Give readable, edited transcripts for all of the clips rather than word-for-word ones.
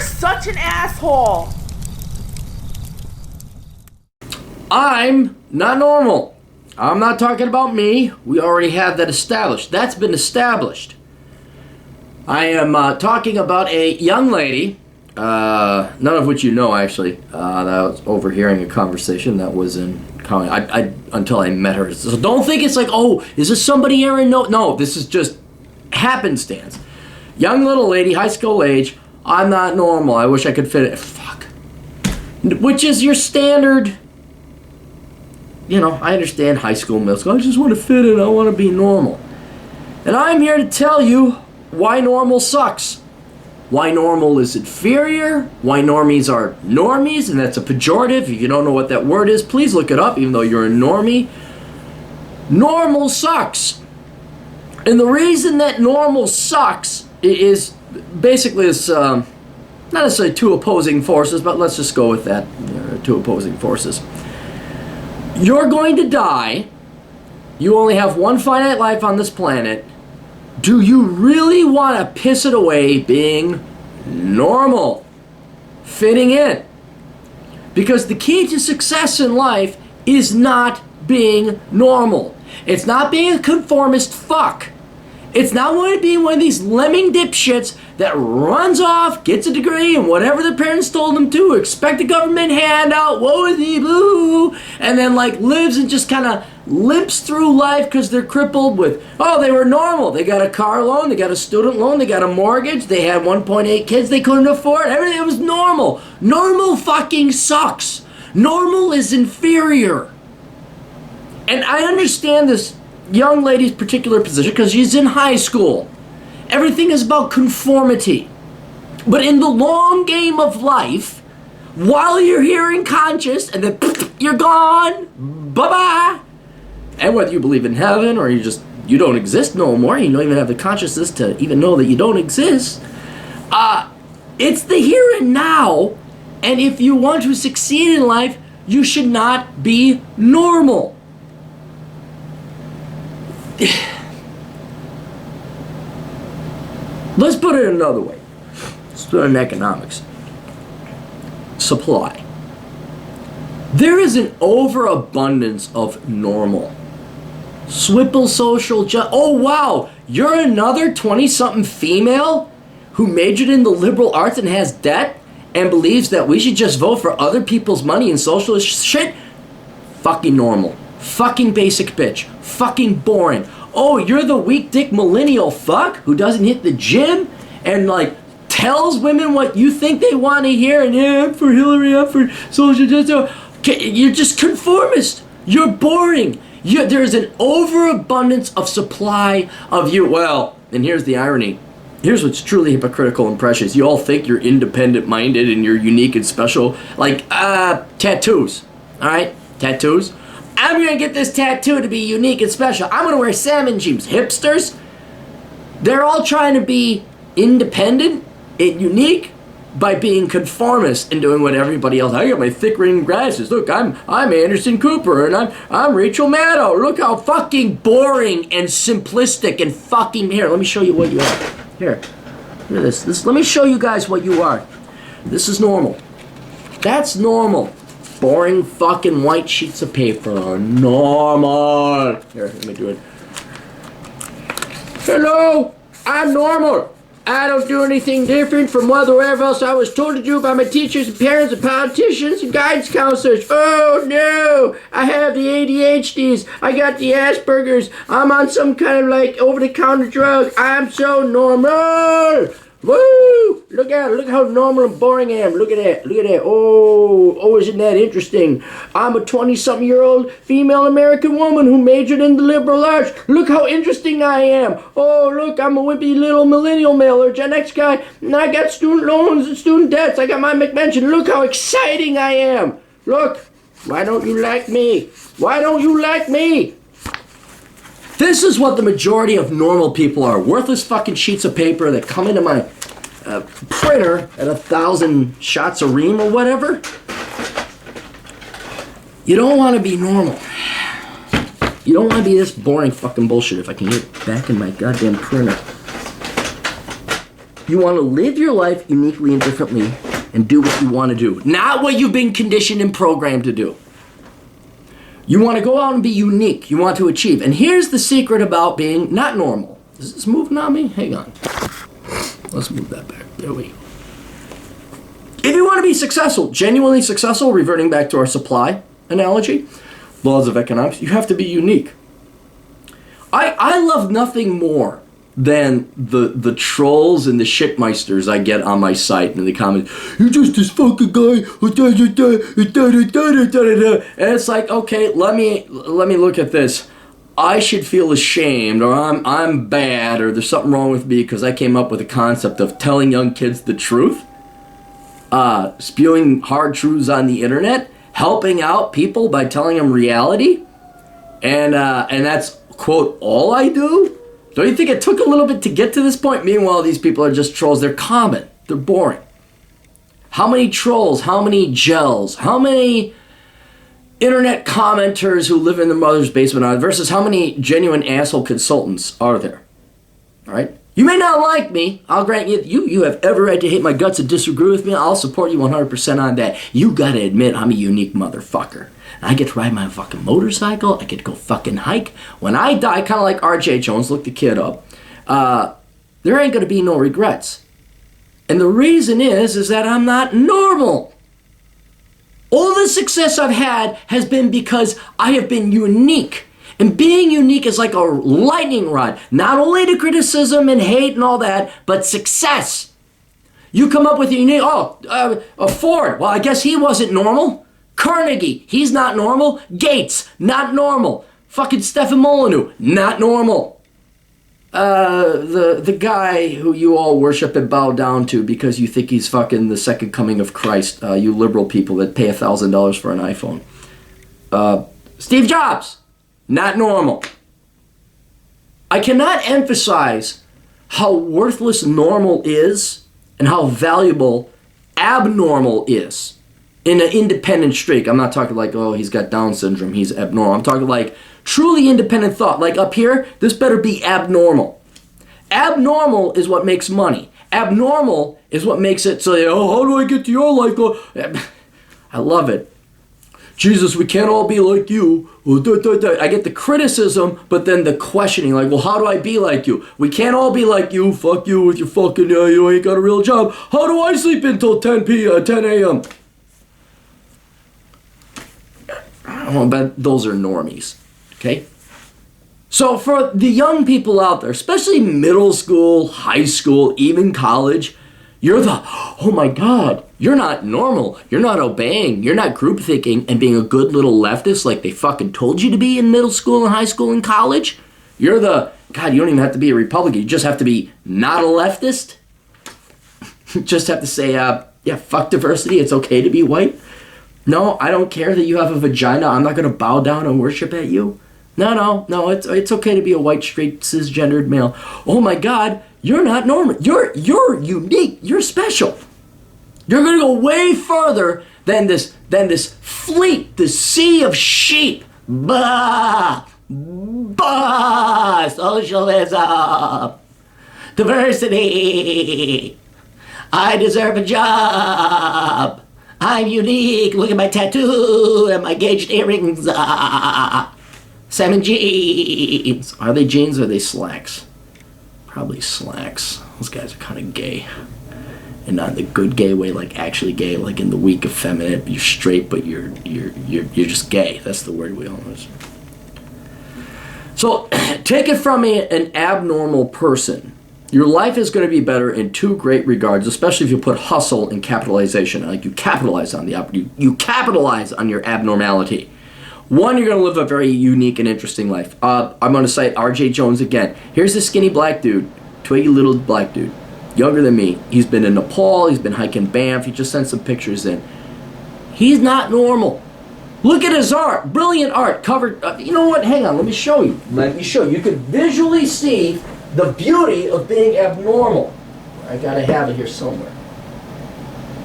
such an asshole. I'm not normal. I'm not talking about me. We already have that established. That's been established. I am talking about a young lady, none of which you know, actually, that I was overhearing a conversation that was in college, until I met her. So don't think it's like, oh, is this somebody Aaron? No, this is just happenstance. Young little lady, high school age. I'm not normal. I wish I could fit it. Fuck. Which is your standard, you know, I understand high school, middle school. I just want to fit in. I want to be normal. And I'm here to tell you why normal sucks. Why normal is inferior. Why normies are normies, and that's a pejorative. If you don't know what that word is, please look it up, even though you're a normie. Normal sucks. And the reason that normal sucks is basically it's not necessarily two opposing forces, but let's just go with that. There are two opposing forces. You're going to die. You only have one finite life on this planet. Do you really want to piss it away being normal? Fitting in? Because the key to success in life is not being normal. It's not being a conformist fuck. It's not wanting to be one of these lemming dipshits that runs off, gets a degree, and whatever the parents told them to, expect a government handout, woe is me, boo, and then like lives and just kind of limps through life because they're crippled with, oh, they were normal. They got a car loan, they got a student loan, they got a mortgage, they had 1.8 kids they couldn't afford, everything was normal. Normal fucking sucks. Normal is inferior. And I understand this young lady's particular position because she's in high school. Everything is about conformity. But in the long game of life, while you're here and conscious and then you're gone, bye-bye. And whether you believe in heaven or you don't exist no more, you don't even have the consciousness to even know that you don't exist, it's the here and now. And if you want to succeed in life, you should not be normal. Let's put it another way. Let's put it in economics. Supply. There is an overabundance of normal. Swipple social oh wow, you're another 20-something female who majored in the liberal arts and has debt and believes that we should just vote for other people's money and socialist shit? Fucking normal. Fucking basic bitch. Fucking boring. Oh, you're the weak dick millennial fuck who doesn't hit the gym and like tells women what you think they want to hear and yeah, I'm for Hillary, I'm for social justice. You're just conformist. You're boring. There's an overabundance of supply of you. Well, and here's the irony. Here's what's truly hypocritical and precious. You all think you're independent-minded and you're unique and special. Like, tattoos. Alright? Tattoos. I'm gonna get this tattoo to be unique and special. I'm gonna wear salmon jeans. Hipsters, they're all trying to be independent and unique by being conformist and doing what everybody else. I got my thick rimmed glasses. Look, I'm Anderson Cooper and I'm Rachel Maddow. Look how fucking boring and simplistic and fucking here. Let me show you what you are. Here, look at this. Let me show you guys what you are. This is normal. That's normal. Boring fucking white sheets of paper are normal. Here, let me do it. Hello, I'm normal. I don't do anything different from whatever else I was told to do by my teachers and parents and politicians and guidance counselors. Oh no, I have the ADHDs. I got the Asperger's. I'm on some kind of like over-the-counter drug. I'm so normal. Woo! Look how normal and boring I am. Look at that. Oh, isn't that interesting? I'm a 20-something-year-old female American woman who majored in the liberal arts. Look how interesting I am. Oh, look, I'm a wimpy little millennial male or Gen X guy, and I got student loans and student debts. I got my McMention. Look how exciting I am. Look, why don't you like me? Why don't you like me? This is what the majority of normal people are. Worthless fucking sheets of paper that come into my printer at 1,000 shots a ream or whatever. You don't want to be normal. You don't want to be this boring fucking bullshit if I can get it back in my goddamn printer. You want to live your life uniquely and differently and do what you want to do. Not what you've been conditioned and programmed to do. You want to go out and be unique. You want to achieve. And here's the secret about being not normal. Is this moving on me? Hang on. Let's move that back. There we go. If you want to be successful, genuinely successful, reverting back to our supply analogy, laws of economics, you have to be unique. I love nothing more than the trolls and the shitmeisters I get on my site and in the comments. You're just this fucking guy. And it's like, okay, let me look at this. I should feel ashamed, or I'm bad, or there's something wrong with me because I came up with the concept of telling young kids the truth, spewing hard truths on the internet, helping out people by telling them reality, and that's, quote, all I do? Don't you think it took a little bit to get to this point? Meanwhile, these people are just trolls. They're common. They're boring. How many trolls, how many gels, how many internet commenters who live in their mother's basement are versus how many genuine asshole consultants are there? All right? You may not like me. I'll grant you have every right to hate my guts and disagree with me. I'll support you 100% on that. You gotta admit I'm a unique motherfucker. I get to ride my fucking motorcycle. I get to go fucking hike. When I die, kind of like R.J. Jones, look the kid up, there ain't gonna be no regrets. And the reason is that I'm not normal. All the success I've had has been because I have been unique. And being unique is like a lightning rod. Not only to criticism and hate and all that, but success. You come up with a unique, Ford. Well, I guess he wasn't normal. Carnegie, he's not normal. Gates, not normal. Fucking Stefan Molyneux, not normal. The guy who you all worship and bow down to because you think he's fucking the second coming of Christ, you liberal people that pay $1,000 for an iPhone. Steve Jobs, not normal. I cannot emphasize how worthless normal is and how valuable abnormal is. In an independent streak. I'm not talking like, oh, he's got Down syndrome, he's abnormal. I'm talking like truly independent thought. Like up here, this better be abnormal. Abnormal is what makes money. Abnormal is what makes it so, how do I get to your life? I love it. Jesus, we can't all be like you. I get the criticism, but then the questioning, like, well, how do I be like you? We can't all be like you. Fuck you with your fucking, you ain't got a real job. How do I sleep until 10 a.m.? But those are normies, okay? So for the young people out there, especially middle school, high school, even college, you're oh my God, you're not normal. You're not obeying. You're not group thinking and being a good little leftist like they fucking told you to be in middle school and high school and college. You're God, you don't even have to be a Republican. You just have to be not a leftist. You just have to say, fuck diversity. It's okay to be white. No, I don't care that you have a vagina. I'm not going to bow down and worship at you. No, it's okay to be a white, straight, cisgendered male. Oh my God, you're not normal. You're unique. You're special. You're going to go way further than this fleet, this sea of sheep. Bah, socialism, diversity. I deserve a job. I'm unique. Look at my tattoo and my gauged earrings. Salmon jeans. Are they jeans or are they slacks? Probably slacks. Those guys are kind of gay. And not in the good gay way, like actually gay, like in the weak effeminate. You're straight, but you're just gay. That's the word we all use. So take it from an abnormal person. Your life is going to be better in two great regards, especially if you put hustle and capitalization. Like you capitalize on you capitalize on your abnormality. One, you're going to live a very unique and interesting life. I'm going to cite R.J. Jones again. Here's this skinny black dude, twiggy little black dude, younger than me. He's been in Nepal. He's been hiking Banff. He just sent some pictures in. He's not normal. Look at his art. Brilliant art. Covered. You know what? Hang on. Let me show you. You can visually see the beauty of being abnormal. I gotta have it here somewhere.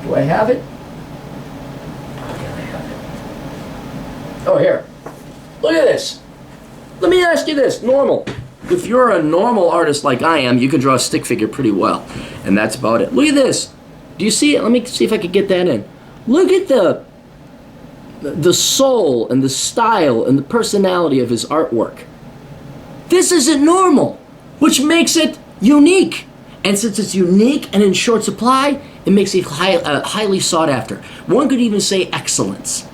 Do I have it? I gotta have it. Oh, here. Look at this. Let me ask you this. Normal. If you're a normal artist like I am, you can draw a stick figure pretty well. And that's about it. Look at this. Do you see it? Let me see if I can get that in. Look at the soul and the style and the personality of his artwork. This isn't normal, which makes it unique. And since it's unique and in short supply, it makes it highly sought after. One could even say excellence.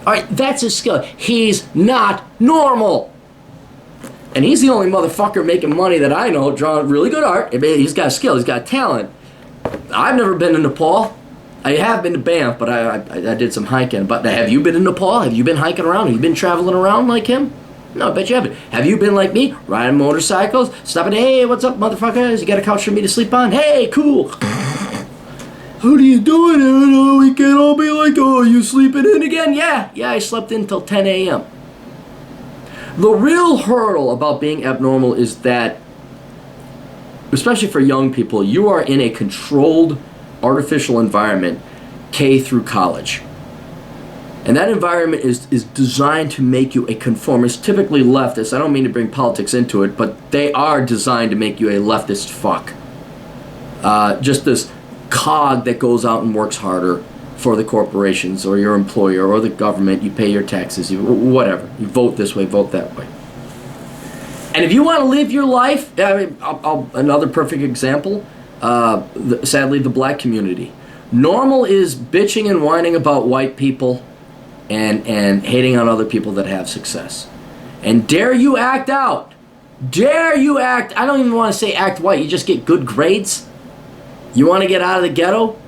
All right, that's his skill. He's not normal. And he's the only motherfucker making money that I know drawing really good art. He's got skill, he's got talent. I've never been to Nepal. I have been to Banff, but I did some hiking. But have you been in Nepal? Have you been hiking around? Have you been traveling around like him? No, I bet you haven't. Have you been like me, riding motorcycles, stopping, hey, what's up, motherfuckers? You got a couch for me to sleep on? Hey, cool. How are you doing? Oh, we can't all be like, oh, you sleeping in again? Yeah, I slept in till 10 a.m. The real hurdle about being abnormal is that, especially for young people, you are in a controlled, artificial environment, K through college. And that environment is designed to make you a conformist, typically leftist. I don't mean to bring politics into it, but they are designed to make you a leftist fuck. Just this cog that goes out and works harder for the corporations or your employer or the government. You pay your taxes, whatever. You vote this way, vote that way. And if you want to live your life, another perfect example, sadly, the black community. Normal is bitching and whining about white people and hating on other people that have success. And dare you act out. Dare you act, I don't even want to say act white, you just get good grades. You want to get out of the ghetto?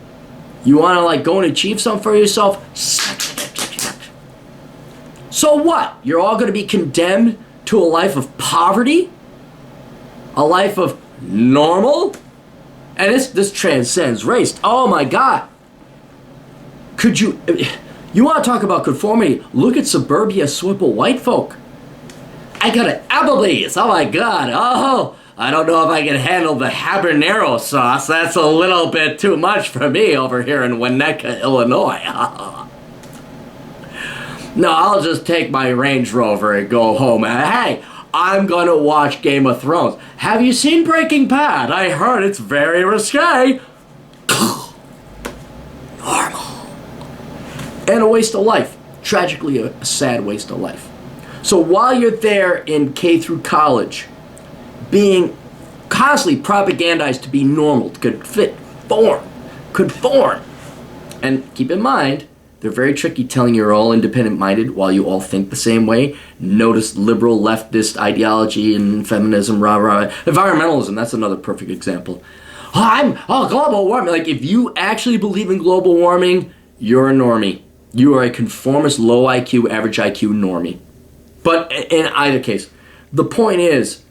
You want to like go and achieve something for yourself? So what? You're all going to be condemned to a life of poverty? A life of normal? And this transcends race. Oh my God. Could you want to talk about conformity? Look at suburbia Swipple white folk. I got an Applebee's. Oh my God. Oh, I don't know if I can handle the habanero sauce. That's a little bit too much for me over here in Winnetka, Illinois. No, I'll just take my Range Rover and go home. Hey, I'm gonna watch Game of Thrones. Have you seen Breaking Bad? I heard it's very risque. Normal. And a waste of life. Tragically, a sad waste of life. So while you're there in K through college, being constantly propagandized to be normal, to conform. And keep in mind, they're very tricky telling you're all independent-minded while you all think the same way. Notice liberal leftist ideology and feminism, rah-rah. Environmentalism, that's another perfect example. Global warming. Like, if you actually believe in global warming, you're a normie. You are a conformist, low IQ, average IQ normie. But in either case, the point is,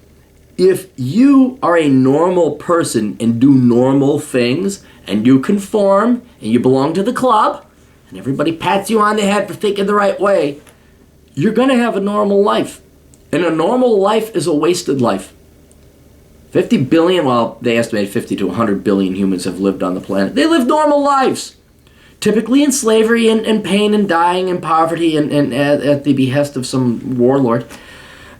if you are a normal person and do normal things, and you conform, and you belong to the club, and everybody pats you on the head for thinking the right way, you're going to have a normal life. And a normal life is a wasted life. 50 billion, well, they estimate 50 to 100 billion humans have lived on the planet. They live normal lives. Typically in slavery and pain and dying and poverty and at the behest of some warlord.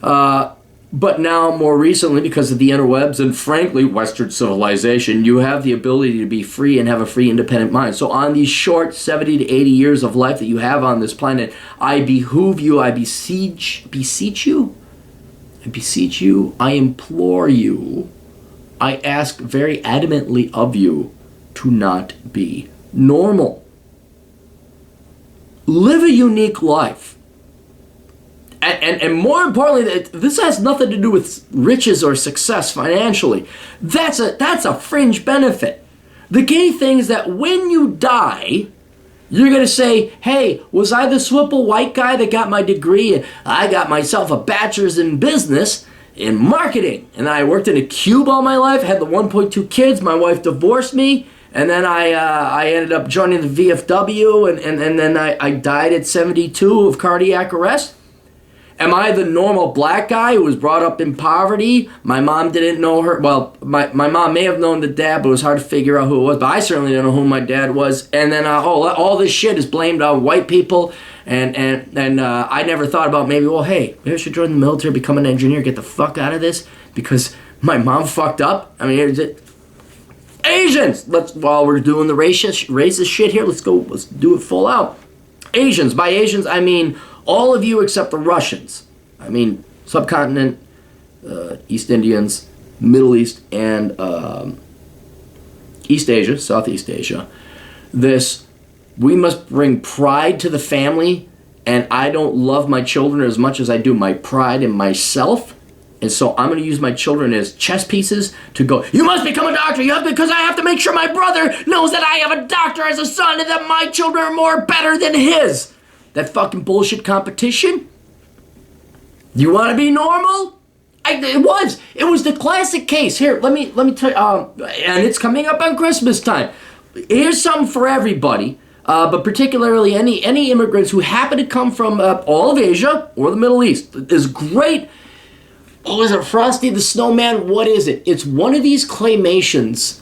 But now, more recently, because of the interwebs and, frankly, Western civilization, you have the ability to be free and have a free, independent mind. So on these short 70 to 80 years of life that you have on this planet, I behoove you, I beseech you, I implore you, I ask very adamantly of you to not be normal. Live a unique life. And more importantly, this has nothing to do with riches or success financially. That's a fringe benefit. The key thing is that when you die, you're going to say, hey, was I the Swipple white guy that got my degree and I got myself a bachelor's in business in marketing, and I worked in a cube all my life, had the 1.2 kids, my wife divorced me, and then I ended up joining the VFW, and then I died at 72 of cardiac arrest? Am I the normal black guy who was brought up in poverty? My mom didn't know her. Well, my mom may have known the dad, but it was hard to figure out who it was. But I certainly didn't know who my dad was. And then all this shit is blamed on white people. And I never thought about maybe I should join the military, become an engineer, get the fuck out of this because my mom fucked up. I mean, Asians. While we're doing the racist shit here, let's do it full out. Asians. By Asians, I mean all of you except the Russians. I mean subcontinent, East Indians, Middle East, and East Asia, Southeast Asia. We must bring pride to the family, and I don't love my children as much as I do my pride in myself. And so I'm going to use my children as chess pieces to go, you must become a doctor, because I have to make sure my brother knows that I have a doctor as a son and that my children are more better than his. That fucking bullshit competition. You want to be normal? It was the classic case. Here, let me tell you, and it's coming up on Christmas time. Here's something for everybody, but particularly any immigrants who happen to come from all of Asia or the Middle East. Is great. Oh, is it Frosty the Snowman? What is it? It's one of these claymations.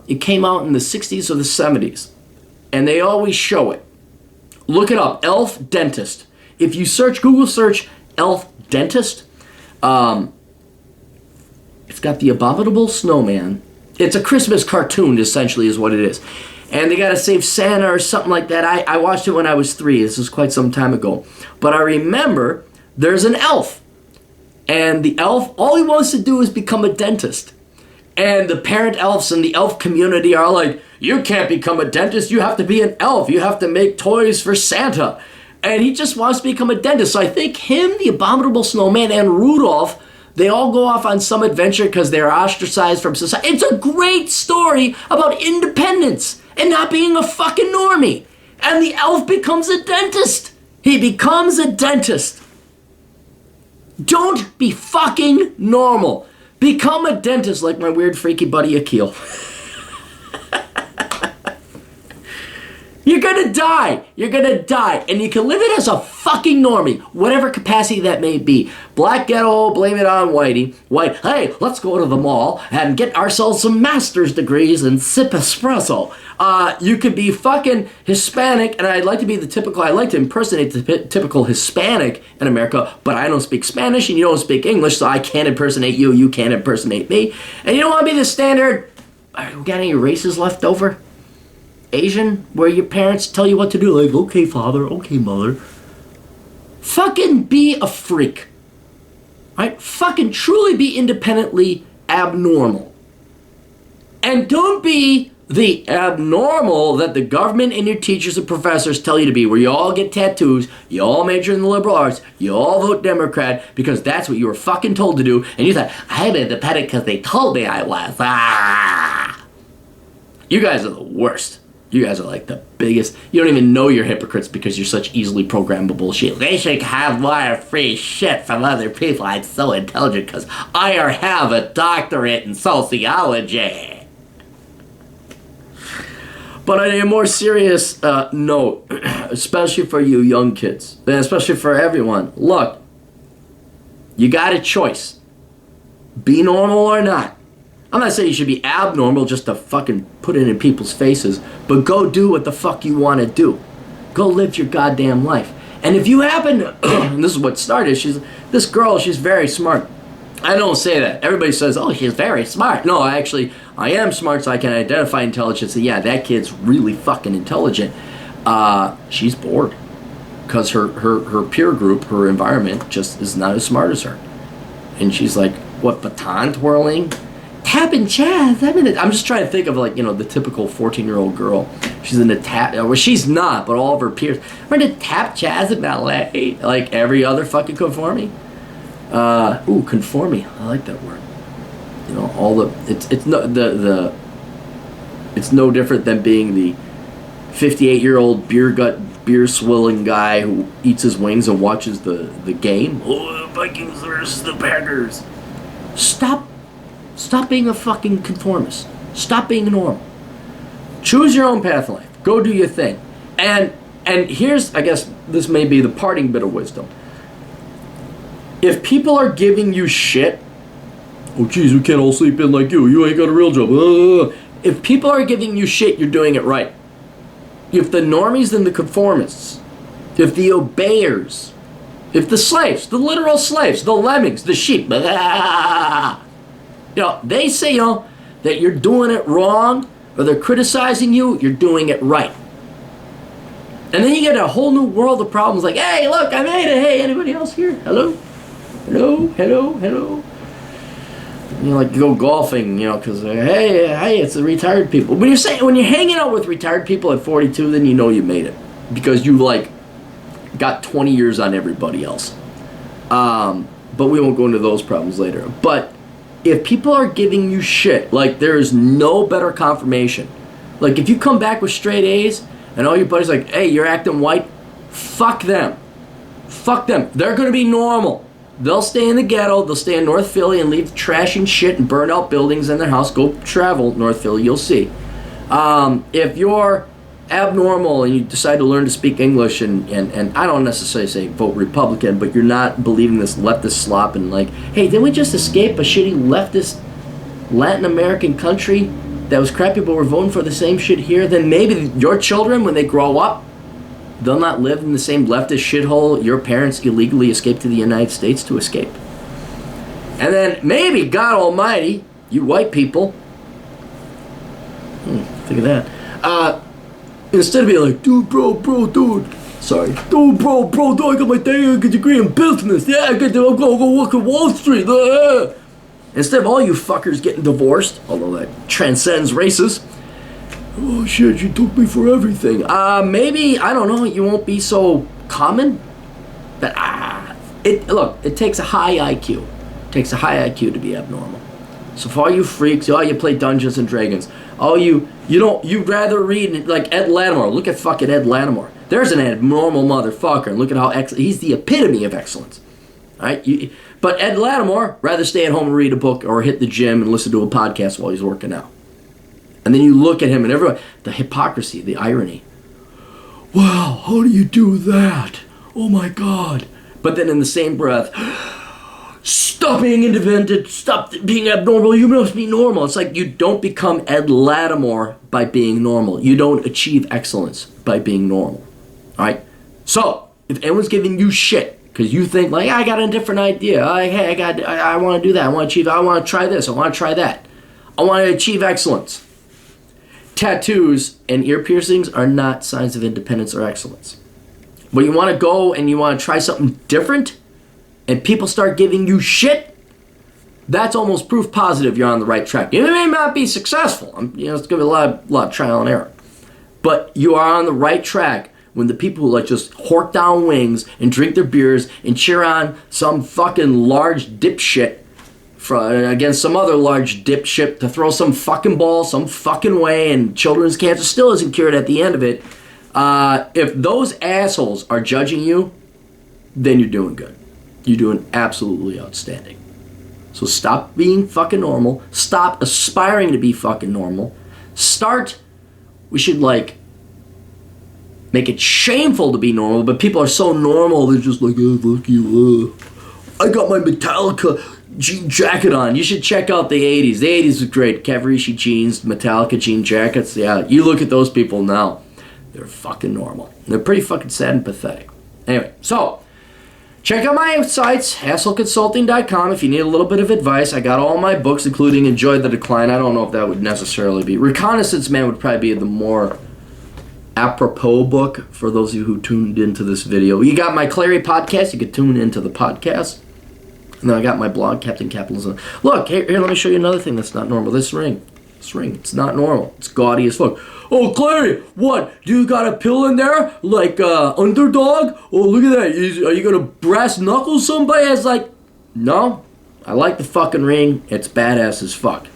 It came out in the 60s or the 70s. And they always show it. Look it up. Elf Dentist. If you Google search Elf Dentist, it's got the abominable snowman. It's a Christmas cartoon, essentially, is what it is. And they got to save Santa or something like that. I watched it when I was 3. This was quite some time ago. But I remember there's an elf. And the elf, all he wants to do is become a dentist. And the parent elves in the elf community are like, you can't become a dentist, you have to be an elf, you have to make toys for Santa. And he just wants to become a dentist. So I think him, the abominable snowman, and Rudolph, they all go off on some adventure because they're ostracized from society. It's a great story about independence and not being a fucking normie. And the elf becomes a dentist. He becomes a dentist. Don't be fucking normal. Become a dentist like my weird freaky buddy Akil. You're gonna die. You're gonna die. And you can live it as a fucking normie, whatever capacity that may be. Black ghetto, blame it on Whitey. White, hey, let's go to the mall and get ourselves some master's degrees and sip espresso. You could be fucking Hispanic, and I like to impersonate the typical Hispanic in America, but I don't speak Spanish and you don't speak English, so I can't impersonate you, you can't impersonate me. And you don't want to be the standard, we got any races left over? Asian, where your parents tell you what to do, like, okay, father, okay, mother. Fucking be a freak. Right? Fucking truly be independently abnormal. And don't be the abnormal that the government and your teachers and professors tell you to be, where you all get tattoos, you all major in the liberal arts, you all vote Democrat, because that's what you were fucking told to do, and you thought, I'm independent because they told me I was. Ah! You guys are the worst. You guys are like the biggest. You don't even know you're hypocrites because you're such easily programmable shit. They should have more free shit from other people. I'm so intelligent because I have a doctorate in sociology. But on a more serious note, especially for you young kids, and especially for everyone, look, you got a choice. Be normal or not. I'm not saying you should be abnormal just to fucking put it in people's faces, but go do what the fuck you want to do. Go live your goddamn life. And if you happen to, and this is what started, this girl, she's very smart. I don't say that. Everybody says, oh, she's very smart. No, I am smart, so I can identify intelligence. And yeah, that kid's really fucking intelligent. She's bored because her peer group, her environment, just is not as smart as her. And she's like, what, baton twirling? Tapping jazz. I'm just trying to think of, like, you know, the typical 14-year-old girl. She's in the tap. Well, she's not, but all of her peers are into tap jazz in ballet, like every other fucking conforming. Conforming. I like that word. You know, it's no different than being the 58-year-old beer swilling guy who eats his wings and watches the game. Oh, the Vikings versus the Packers. Stop being a fucking conformist. Stop being normal. Choose your own path in life. Go do your thing. And here's, I guess, this may be the parting bit of wisdom. If people are giving you shit, oh geez, we can't all sleep in like you. You ain't got a real job. If people are giving you shit, you're doing it right. If the normies and the conformists, if the obeyers, if the slaves, the literal slaves, the lemmings, the sheep, you know, they say, you know, that you're doing it wrong or they're criticizing you, you're doing it right. And then you get a whole new world of problems like, hey, look, I made it. Hey, anybody else here? Hello? Hello? Hello? Hello? You know, like you go golfing, you know, because hey, it's the retired people. When you're hanging out with retired people at 42, then you know you made it because you like got 20 years on everybody else. But we won't go into those problems later. But if people are giving you shit, like there is no better confirmation. Like if you come back with straight A's and all your buddies like, hey, you're acting white, fuck them. Fuck them. They're going to be normal. They'll stay in the ghetto. They'll stay in North Philly and leave trash and shit and burn out buildings in their house. Go travel North Philly. You'll see. If you're abnormal and you decide to learn to speak English and I don't necessarily say vote Republican, but you're not believing this leftist slop and like, hey, didn't we just escape a shitty leftist Latin American country that was crappy but we're voting for the same shit here? Then maybe your children, when they grow up, they'll not live in the same leftist shithole your parents illegally escaped to the United States to escape. And then maybe, God almighty, you white people, think of that, instead of being like, dude, dude, sorry, dude, I got my degree in business, yeah, I'll go work at Wall Street, instead of all you fuckers getting divorced, although that transcends races, oh shit, you took me for everything. Maybe, I don't know, you won't be so common. But it takes a high IQ. It takes a high IQ to be abnormal. So for all you freaks, you play Dungeons and Dragons. You'd rather read like Ed Lattimore. Look at fucking Ed Lattimore. There's an abnormal motherfucker, and look at how he's the epitome of excellence. All right, but Ed Lattimore rather stay at home and read a book or hit the gym and listen to a podcast while he's working out. And then you look at him and everyone, the hypocrisy, the irony. Wow, how do you do that? Oh my God. But then in the same breath, stop being independent, stop being abnormal, you must be normal. It's like you don't become Ed Lattimore by being normal. You don't achieve excellence by being normal. All right? So, if anyone's giving you shit, because you think like, I got a different idea. I want to do that. I want to achieve, I want to try this. I want to try that. I want to achieve excellence. Tattoos and ear piercings are not signs of independence or excellence. When you want to go and you want to try something different and people start giving you shit, that's almost proof positive you're on the right track. You may not be successful. It's going to be a lot of trial and error. But you are on the right track when the people who like just hork down wings and drink their beers and cheer on some fucking large dipshit against some other large dipshit to throw some fucking ball some fucking way and children's cancer still isn't cured at the end of it. If those assholes are judging you, then you're doing good. You're doing absolutely outstanding. So stop being fucking normal. Stop aspiring to be fucking normal. We should make it shameful to be normal, but people are so normal, they're just like, oh, fuck you. I got my Metallica jean jacket on. You should check out the 80s. The 80s was great. Cavaricci jeans, Metallica jean jackets. Yeah, you look at those people now. They're fucking normal. They're pretty fucking sad and pathetic. Anyway, so check out my sites, assholeconsulting.com, if you need a little bit of advice. I got all my books, including Enjoy the Decline. I don't know if that would necessarily be. Reconnaissance Man would probably be the more apropos book for those of you who tuned into this video. You got my Clary podcast. You could tune into the podcast. And then I got my blog, Captain Capitalism. Look, here, let me show you another thing that's not normal. This ring, it's not normal. It's gaudy as fuck. Oh, Clary, what? Do you got a pill in there? Like, underdog? Oh, look at that. Are you gonna brass knuckle somebody? It's like, no. I like the fucking ring. It's badass as fuck.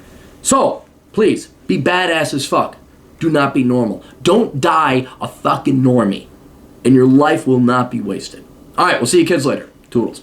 So, please, be badass as fuck. Do not be normal. Don't die a fucking normie. And your life will not be wasted. Alright, we'll see you kids later. Toodles.